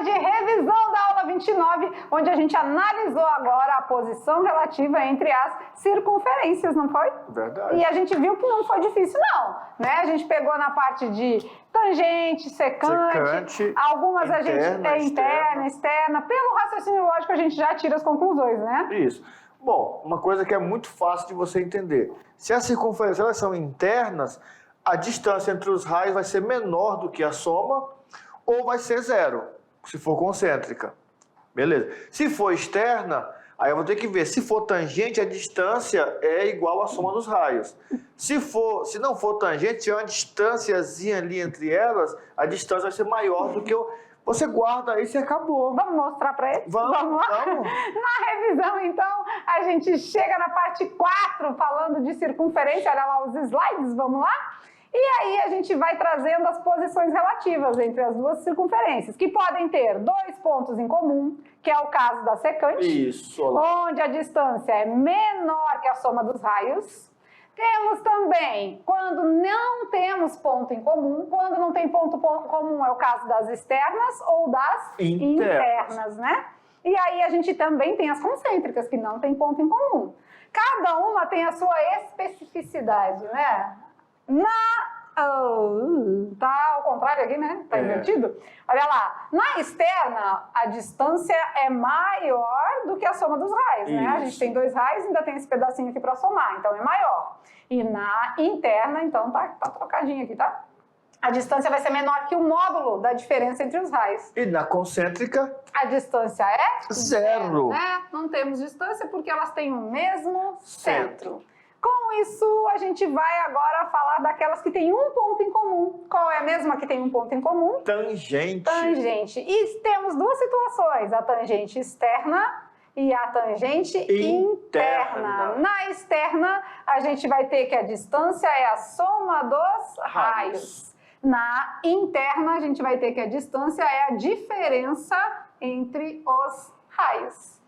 de revisão da aula 29, onde a gente analisou agora a posição relativa entre as circunferências, não foi? Verdade. E a gente viu que não foi difícil, não. Né? A gente pegou na parte de tangente, secante, algumas a gente é interna, externa. Pelo raciocínio lógico, a gente já tira as conclusões, né? Isso. Bom, uma coisa que é muito fácil de você entender. Se as circunferências elas são internas, a distância entre os raios vai ser menor do que a soma ou vai ser zero, se for concêntrica. Beleza. Se for externa, aí eu vou ter que ver. Se for tangente, a distância é igual à soma dos raios. Se não for tangente, se tiver uma distânciazinha ali entre elas, a distância vai ser maior do que o... Você guarda aí e acabou. Vamos mostrar para eles? Vamos lá. Na revisão, então, a gente chega na parte 4, falando de circunferência. Olha lá os slides, vamos lá? E aí a gente vai trazendo as posições relativas entre as duas circunferências, que podem ter 2 pontos em comum, que é o caso da secante, onde a distância é menor que a soma dos raios. Temos também, quando não temos ponto em comum, quando não tem ponto comum é o caso das externas ou das internas, né? E aí a gente também tem as concêntricas, que não tem ponto em comum. Cada uma tem a sua especificidade, né? Tá ao contrário aqui, né? Tá invertido? Olha lá, na externa, a distância é maior do que a soma dos raios, né? A gente tem 2 raios e ainda tem esse pedacinho aqui para somar, então é maior. E na interna, então, tá trocadinho aqui, tá? A distância vai ser menor que o módulo da diferença entre os raios. E na concêntrica? A distância é? Zero. Né? Não temos distância porque elas têm o mesmo centro. Com isso, a gente vai agora falar daquelas que têm um ponto em comum. Qual é a mesma que tem um ponto em comum? Tangente. Tangente. E temos 2 situações, a tangente externa e a tangente interna. Na externa, a gente vai ter que a distância é a soma dos raios. Na interna, a gente vai ter que a distância é a diferença entre os raios.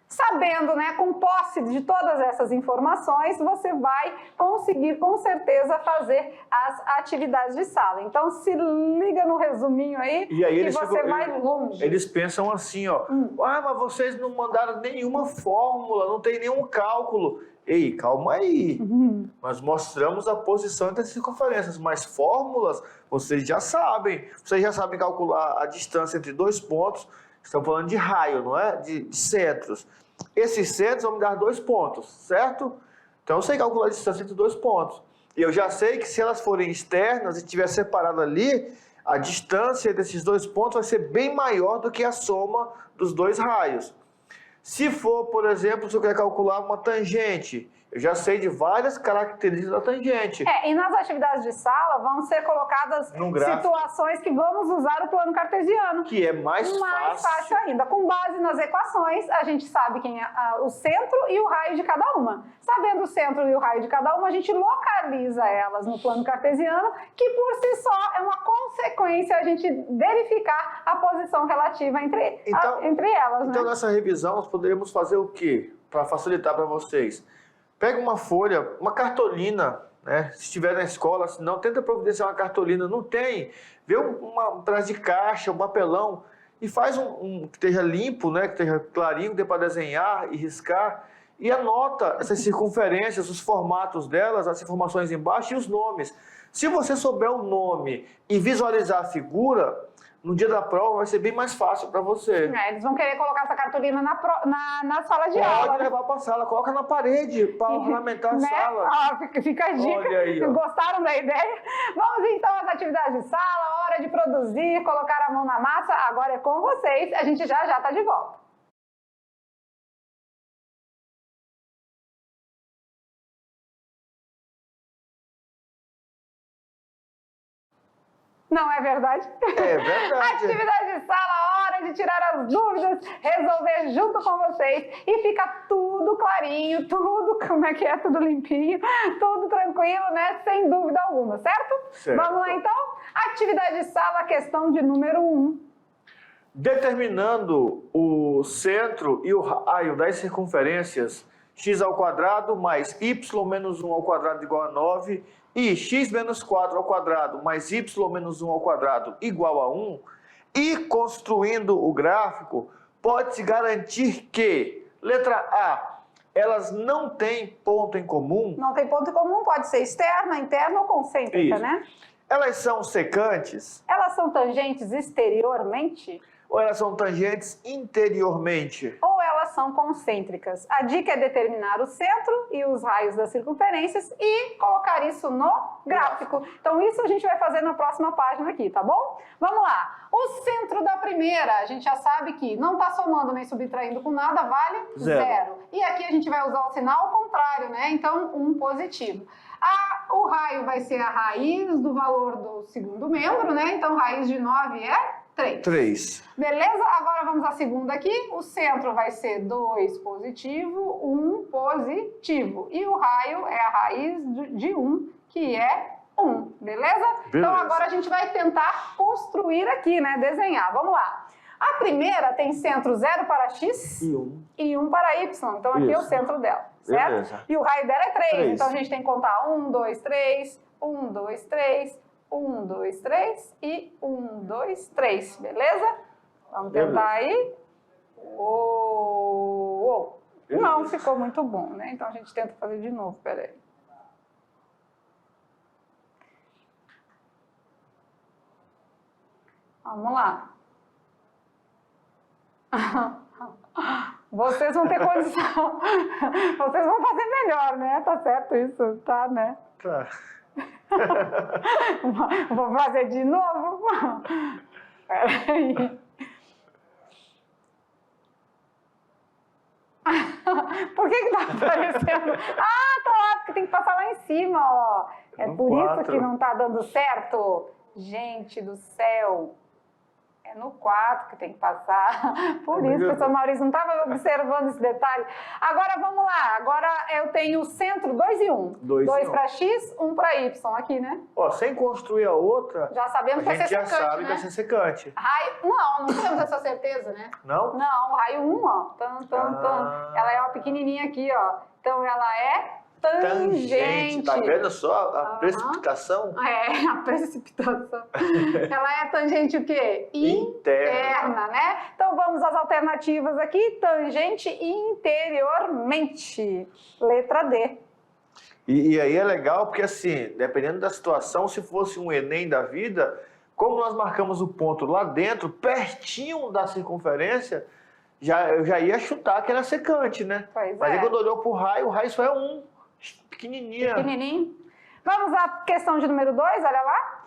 Sabendo, né, com posse de todas essas informações, você vai conseguir com certeza fazer as atividades de sala. Então se liga no resuminho aí, que você vai longe. Eles pensam assim, ó, mas vocês não mandaram nenhuma fórmula, não tem nenhum cálculo. Ei, calma aí. Nós mostramos a posição entre as circunferências, mas fórmulas vocês já sabem. Vocês já sabem calcular a distância entre 2 pontos. Estamos falando de raio, não é? De centros. Esses centros vão me dar 2 pontos, certo? Então eu sei calcular a distância entre 2 pontos. E eu já sei que se elas forem externas e estiver separado ali, a distância desses 2 pontos vai ser bem maior do que a soma dos 2 raios. Se for, por exemplo, se eu quer calcular uma tangente, eu já sei de várias características da tangente. E nas atividades de sala vão ser colocadas situações que vamos usar o plano cartesiano. Que é mais fácil ainda. Com base nas equações, a gente sabe quem é o centro e o raio de cada uma. Sabendo o centro e o raio de cada uma, a gente localiza elas no plano cartesiano, que por si só é uma consequência a gente verificar a posição relativa entre elas. Então, né? nessa revisão, nós poderíamos fazer o quê? Para facilitar para vocês. Pega uma folha, uma cartolina, né? Se estiver na escola, se não, tenta providenciar uma cartolina. Não tem, vê um pedaço de caixa, um papelão, e faz um que esteja limpo, né? Que esteja clarinho, que dê para desenhar e riscar, e anota essas circunferências, os formatos delas, as informações embaixo e os nomes. Se você souber o nome e visualizar a figura, no dia da prova vai ser bem mais fácil para você. Eles vão querer colocar essa cartolina na sala de aula. Pode levar para a sala, coloca na parede para ornamentar a sala. Fica a dica. Olha aí, gostaram da ideia? Vamos então às atividades de sala, hora de produzir, colocar a mão na massa. Agora é com vocês, a gente já está de volta. Não é verdade? É verdade. Atividade de sala, hora de tirar as dúvidas, resolver junto com vocês e fica tudo clarinho, tudo, tudo limpinho, tudo tranquilo, né? Sem dúvida alguma, certo? Vamos lá então? Atividade de sala, questão de número 1. Determinando o centro e o raio das circunferências x² mais y menos 1² igual a 9 e x menos 4² mais y menos 1² igual a 1, E construindo o gráfico, pode-se garantir que, letra A, elas não têm ponto em comum. Não tem ponto em comum, pode ser externa, interna ou concêntrica, Isso. né? Elas são secantes. Elas são tangentes exteriormente Ou elas são tangentes interiormente? ou elas são concêntricas. A dica é determinar o centro e os raios das circunferências e colocar isso no gráfico. Então isso a gente vai fazer na próxima página aqui, tá bom? Vamos lá. O centro da primeira, a gente já sabe que não está somando nem subtraindo com nada, vale zero. E aqui a gente vai usar o sinal contrário, né? Então, um positivo. O raio vai ser a raiz do valor do segundo membro, né? Então, raiz de 9 é 3. 3. Beleza? Agora vamos à segunda aqui. O centro vai ser 2 positivo, 1 positivo. E o raio é a raiz de 1, que é 1. Beleza? Então agora a gente vai tentar construir aqui, né? Desenhar. Vamos lá. A primeira tem centro 0 para x e 1 para y. Então aqui é o centro dela, certo? Beleza. E o raio dela é 3. 3. Então a gente tem que contar 1, 2, 3, 1, 2, 3... 1, 2, 3 e 1, 2, 3, beleza? Vamos tentar aí. Não, ficou muito bom, né? Então a gente tenta fazer de novo, peraí. Vamos lá. Vocês vão ter condição. Vocês vão fazer melhor, né? Tá certo isso, tá, né? Tá. Vou fazer de novo. Peraí. Por que tá aparecendo? Tá lá, porque tem que passar lá em cima, ó. É No por 4. isso que não tá dando certo. Gente do céu. É no 4 que tem que passar. Por isso, professor Maurício, não estava observando esse detalhe. Agora, vamos lá. Agora eu tenho o centro 2 e 1. 2 para x, 1 para y. Aqui, né? Ó, sem construir a outra, Já sabemos que a é gente já secante, sabe né? que é ser secante. Raio... Não temos essa certeza, né? Não? Não, raio 1, ó. Ela é uma pequenininha aqui, ó. Então, ela é tangente. Tá vendo só a precipitação? É, a precipitação. Ela é tangente o quê? Interna, né? Então vamos às alternativas aqui. Tangente interiormente. Letra D. E aí é legal porque, assim, dependendo da situação, se fosse um Enem da vida, como nós marcamos o ponto lá dentro, pertinho da circunferência, eu já ia chutar que era secante, né? Pois Mas é. aí quando olhou pro raio, o raio só é 1. Pequenininha. Pequenininho. Vamos à questão de número 2, olha lá.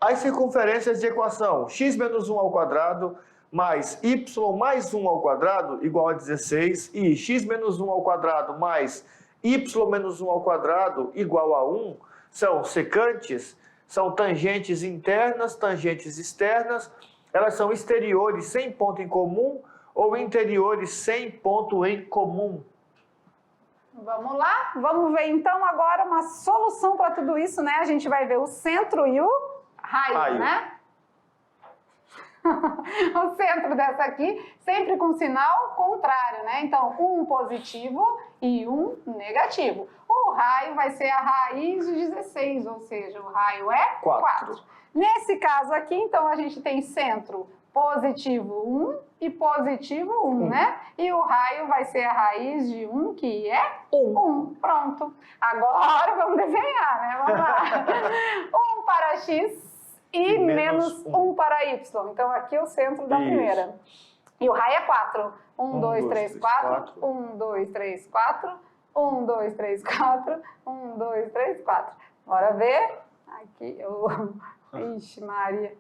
As circunferências de equação x menos 1 ao quadrado mais y mais 1 ao quadrado igual a 16 e x menos 1 ao quadrado mais y menos 1 ao quadrado igual a 1 são secantes, são tangentes internas, tangentes externas, elas são exteriores sem ponto em comum ou interiores sem ponto em comum. Vamos lá, vamos ver então agora uma solução para tudo isso, né? A gente vai ver o centro e o raio. Né? O centro dessa aqui, sempre com sinal contrário, né? Então, um positivo e um negativo. O raio vai ser a raiz de 16, ou seja, o raio é 4. Nesse caso aqui, então, a gente tem centro positivo 1 e positivo 1, né? E o raio vai ser a raiz de 1, que é 1. Pronto. Agora vamos desenhar, né? Vamos lá. 1 para x e menos 1 para y. Então, aqui é o centro da primeira. E o raio é 4. 1, 2, 3, 4. 1, 2, 3, 4. 1, 2, 3, 4. 1, 2, 3, 4. Bora ver. Aqui, Ixi, Maria.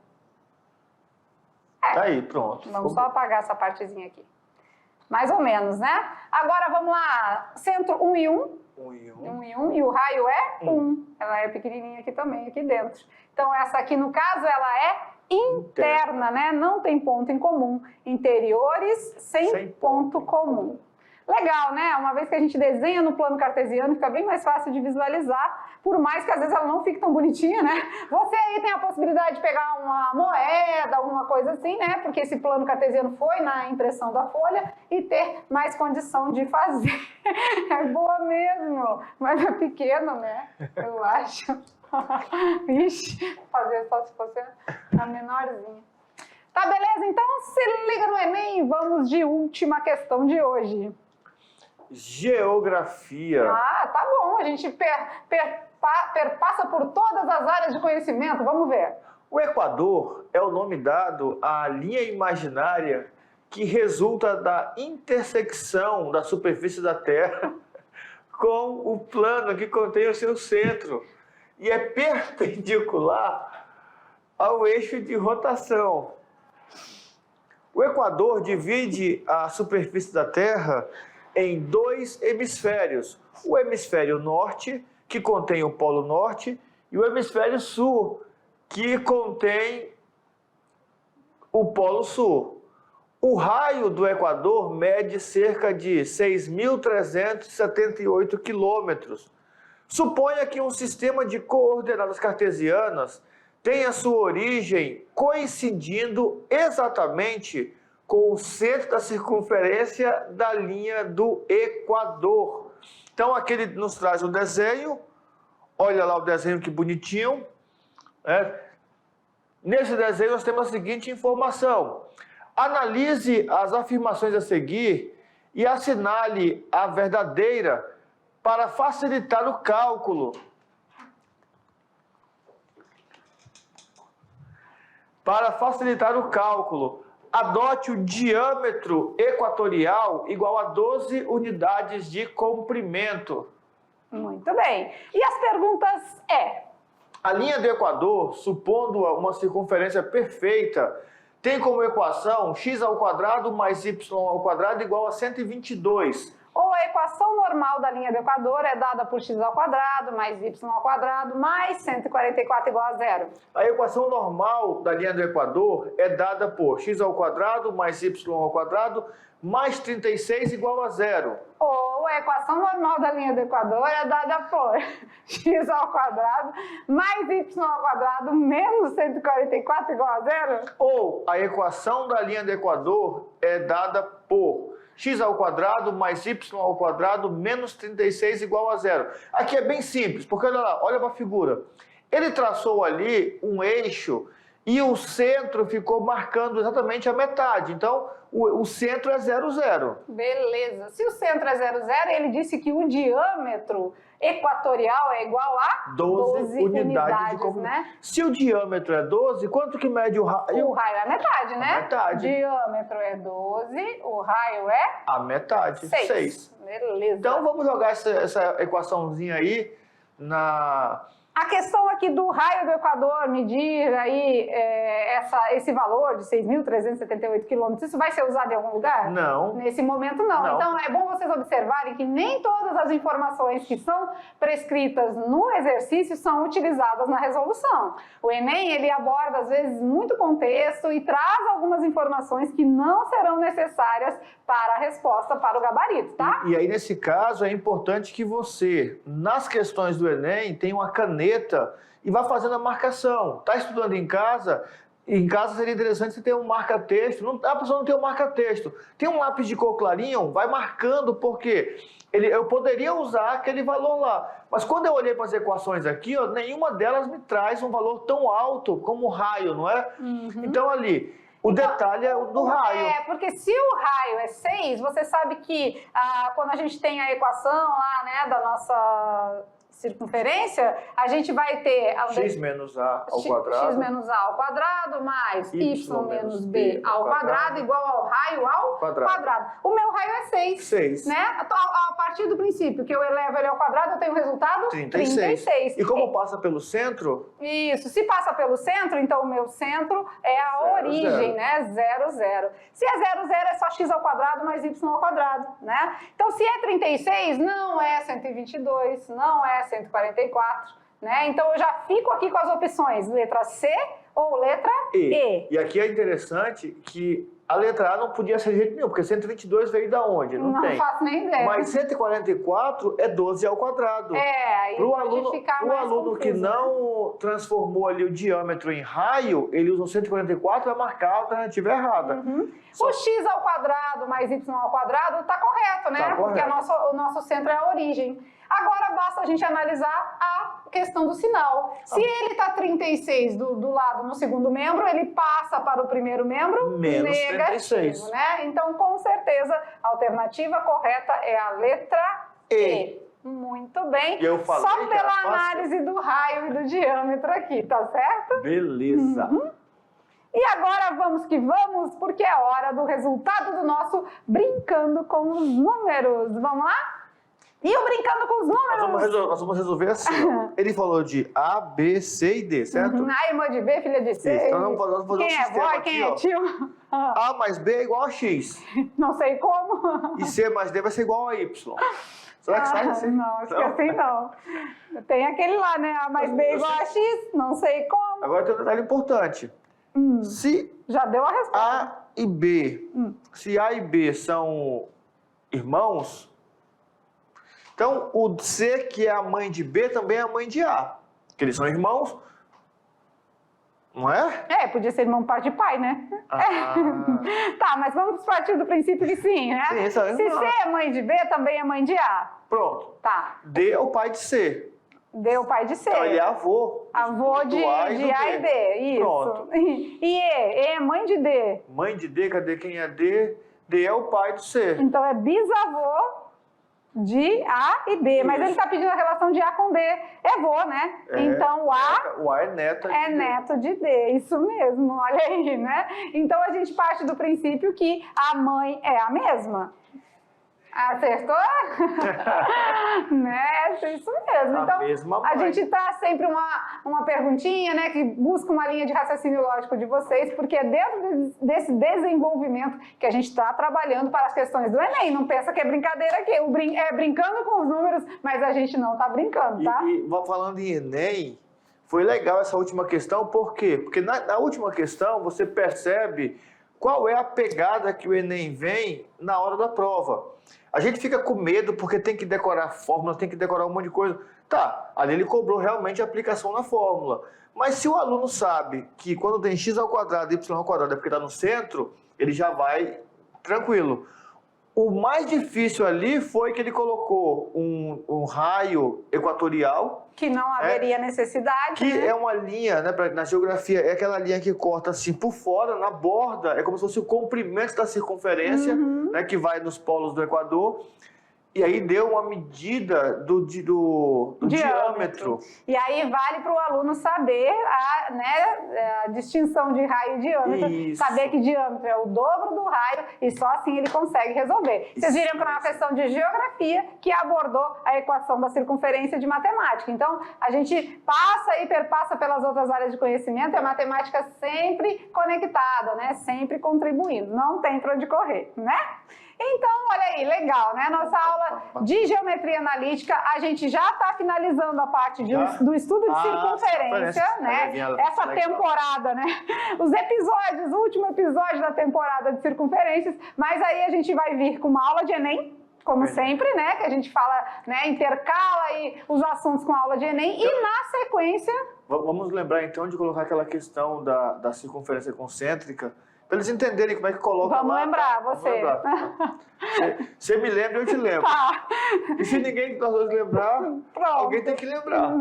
Tá aí, pronto. Vamos só apagar essa partezinha aqui. Mais ou menos, né? Agora vamos lá. Centro 1 e 1. 1 e 1. 1 e 1. E o raio é 1. Ela é pequenininha aqui também, aqui dentro. Então essa aqui, no caso, ela é interna, né? Não tem ponto em comum. Interiores sem ponto comum. Legal, né? Uma vez que a gente desenha no plano cartesiano, fica bem mais fácil de visualizar, por mais que às vezes ela não fique tão bonitinha, né? Você aí tem a possibilidade de pegar uma moeda, alguma coisa assim, né? Porque esse plano cartesiano foi na impressão da folha e ter mais condição de fazer. É boa mesmo, mas é pequeno, né? Eu acho. Ixi, fazer só se fosse a menorzinha. Tá beleza? Então se liga no Enem e vamos de última questão de hoje. Geografia. Ah, tá bom. A gente perpassa por todas as áreas de conhecimento. Vamos ver. O Equador é o nome dado à linha imaginária que resulta da intersecção da superfície da Terra com o plano que contém o seu centro e é perpendicular ao eixo de rotação. O Equador divide a superfície da Terra em dois hemisférios. O hemisfério norte, que contém o Polo Norte, e o hemisfério sul, que contém o Polo Sul. O raio do Equador mede cerca de 6.378 quilômetros. Suponha que um sistema de coordenadas cartesianas tenha sua origem coincidindo exatamente com o centro da circunferência da linha do Equador. Então aqui ele nos traz um desenho, olha lá o desenho que bonitinho. Nesse desenho nós temos a seguinte informação: analise as afirmações a seguir e assinale a verdadeira para facilitar o cálculo. Para facilitar o cálculo, adote o diâmetro equatorial igual a 12 unidades de comprimento. Muito bem. E as perguntas A linha do Equador, supondo uma circunferência perfeita, tem como equação x² mais y² igual a 122. Ou a equação normal da linha do Equador é dada por x² mais y² mais 144 igual a zero. A equação normal da linha do Equador é dada por x² mais y² mais 36 igual a zero. Ou a equação normal da linha do Equador é dada por x² mais y² menos 144 igual a zero. Ou a equação da linha do Equador é dada por x² mais y² menos 36 igual a zero. Aqui é bem simples, porque olha lá, olha para a figura. Ele traçou ali um eixo e o centro ficou marcando exatamente a metade. Então, o centro é 0, 0. Beleza. Se o centro é 0, 0, ele disse que o diâmetro equatorial é igual a 12 unidades de comprimento. Né? Se o diâmetro é 12, quanto que mede o raio? O raio é a metade, né? A metade. O diâmetro é 12, o raio é? A metade, 6. Beleza. Então vamos jogar essa equaçãozinha aí na... A questão aqui do raio do Equador, medir aí esse valor de 6.378 quilômetros, isso vai ser usado em algum lugar? Não. Nesse momento não. Então é bom vocês observarem que nem todas as informações que são prescritas no exercício são utilizadas na resolução. O Enem, ele aborda às vezes muito contexto e traz algumas informações que não serão necessárias para a resposta, para o gabarito, tá? E aí nesse caso é importante que você, nas questões do Enem, tenha uma caneta e vá fazendo a marcação. Está estudando em casa seria interessante você ter um marca-texto. A pessoa não tem um marca-texto. Tem um lápis de cor clarinho, vai marcando, porque eu poderia usar aquele valor lá. Mas quando eu olhei para as equações aqui, nenhuma delas me traz um valor tão alto como o raio, não é? Uhum. Então ali... O detalhe é o do raio. Porque se o raio é 6, você sabe que quando a gente tem a equação lá, né, da nossa circunferência, a gente vai ter x menos a ao quadrado. X menos a ao quadrado mais y menos b ao quadrado igual ao raio ao quadrado. O meu raio é 6. 6. Né? A partir do princípio que eu elevo ele ao quadrado, eu tenho o resultado 36. E como passa pelo centro? Isso. Se passa pelo centro, então o meu centro é a 0, origem, 0. né? 0, 0. Se é 0, 0, é só x ao quadrado mais y ao quadrado, né? Então, se é 36, não é 122, não é 144, né? Então, eu já fico aqui com as opções letra C ou letra E. E aqui é interessante que a letra A não podia ser de jeito nenhum, porque 122 veio da onde? Não tem. Não faço nem ideia. Mas 144 é 12 ao quadrado. Aí pode ficar mais aluno confuso, que não transformou ali o diâmetro em raio, ele usa o 144 e vai marcar a alternativa errada. Uhum. O x ao quadrado mais y ao quadrado está correto, né? Tá Porque correto. o nosso centro é a origem. Agora basta a gente analisar a questão do sinal. Se ele está 36 do lado no segundo membro, ele passa para para o primeiro membro? Menos Negativo, 36. né? Então, com certeza, a alternativa correta é a letra E. Muito bem. Eu falei só que pela era fácil. análise do raio e do diâmetro aqui, tá certo? Beleza. E agora vamos que vamos, porque é hora do resultado do nosso Brincando com os Números. Vamos lá? E o Brincando com os Números? Nós vamos resolver assim, ó. Ele falou de A, B, C e D, certo? A irmã de B, filha de C. Isso, então vamos fazer Quem um é sistema vó, aqui, quem é ó. tio? A mais B é igual a X. Não sei como. E C mais D vai ser igual a Y. Será que sai assim? Não, acho que assim não. Tem aquele lá, né? A mais B é igual a X, não sei como. Agora tem um detalhe importante. Se Já deu a resposta. A e B, se A e B são irmãos, então o C, que é a mãe de B, também é a mãe de A. Porque eles são irmãos, não é? É, podia ser irmão par de pai, né? Ah. Tá, mas vamos partir do princípio que sim, né? Sim, isso aí Se não. C é mãe de B, também é mãe de A. Pronto. Tá, D é o pai de C. deu o pai de C. Então ele é avô. Avô do de A e do A e D, isso. Pronto. E E é mãe de D. Mãe de D, cadê quem é D? D é o pai do C. Então é bisavô de A e B. Mas Isso. ele está pedindo a relação de A com D. É vô, né? É, Então A O A é neta é de D. neto de D. Isso mesmo, olha aí, né? Então a gente parte do princípio que a mãe é a mesma. Acertou? Né? Isso mesmo. A Então, mesma a mãe. gente traz sempre uma perguntinha, né, que busca uma linha de raciocínio lógico de vocês, porque é dentro desse desenvolvimento que a gente está trabalhando para as questões do Enem. Não pensa que é brincadeira aqui. É brincando com os números, mas a gente não está brincando, tá? E falando em Enem, foi legal essa última questão, por quê? Porque na última questão você percebe qual é a pegada que o Enem vem na hora da prova. A gente fica com medo porque tem que decorar fórmula, tem que decorar um monte de coisa. Tá, ali ele cobrou realmente a aplicação na fórmula. Mas se o aluno sabe que quando tem x ao quadrado e y ao quadrado é porque está no centro, ele já vai tranquilo. O mais difícil ali foi que ele colocou um raio equatorial, Que não haveria necessidade. que né? é uma linha, né, na geografia, é aquela linha que corta assim por fora, na borda, é como se fosse o comprimento da circunferência, né, que vai nos polos do Equador. E aí deu uma medida do diâmetro. E aí vale para o aluno saber a distinção de raio e diâmetro, Isso. saber que diâmetro é o dobro do raio e só assim ele consegue resolver. Vocês viram que é uma questão de geografia que abordou a equação da circunferência de matemática. Então, a gente passa e perpassa pelas outras áreas de conhecimento e a matemática sempre conectada, né? Sempre contribuindo. Não tem para onde correr, né? Então, olha aí, legal, né? Nossa aula de geometria analítica, a gente já está finalizando a parte do estudo de circunferência, né? Essa temporada, né? Os episódios, o último episódio da temporada de circunferências, mas aí a gente vai vir com uma aula de Enem, como sempre, né? Que a gente fala, né? Intercala aí os assuntos com a aula de Enem e na sequência... Vamos lembrar então de colocar aquela questão da circunferência concêntrica, para eles entenderem como é que coloca Vamos lá. lembrar, Vamos você. lembrar. Você me lembra, eu te lembro. Tá. E se ninguém de nós dois lembrar, Pronto. alguém tem que lembrar.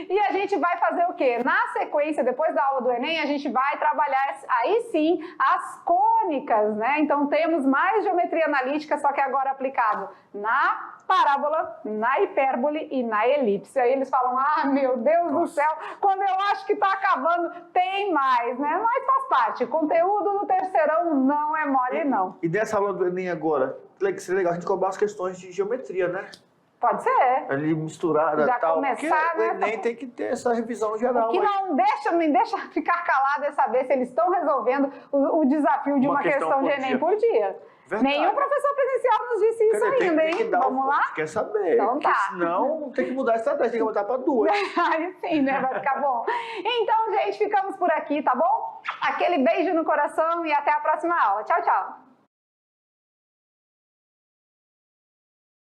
E a gente vai fazer o quê? Na sequência, depois da aula do Enem, a gente vai trabalhar aí sim as cônicas, né? Então temos mais geometria analítica, só que agora aplicado na parábola, na hipérbole e na elipse. Aí eles falam, meu Deus do céu, quando eu acho que está acabando, tem mais, né? Mas faz parte, conteúdo do terceirão não é mole, não. E dessa aula do Enem agora, seria legal a gente cobrar as questões de geometria, né? Pode ser. Ali misturada Já e tal. começar, Porque né? o Enem tem que ter essa revisão geral. O que não me deixa ficar calado é saber se eles estão resolvendo o desafio de uma questão de Enem por dia. Verdade. Nenhum professor presencial nos disse isso ainda, hein? Vamos lá? Quer saber. Então tá. Senão tem que mudar a estratégia, tem que botar para 2. Aí sim, né? Vai ficar bom. Então, gente, ficamos por aqui, tá bom? Aquele beijo no coração e até a próxima aula. Tchau, tchau.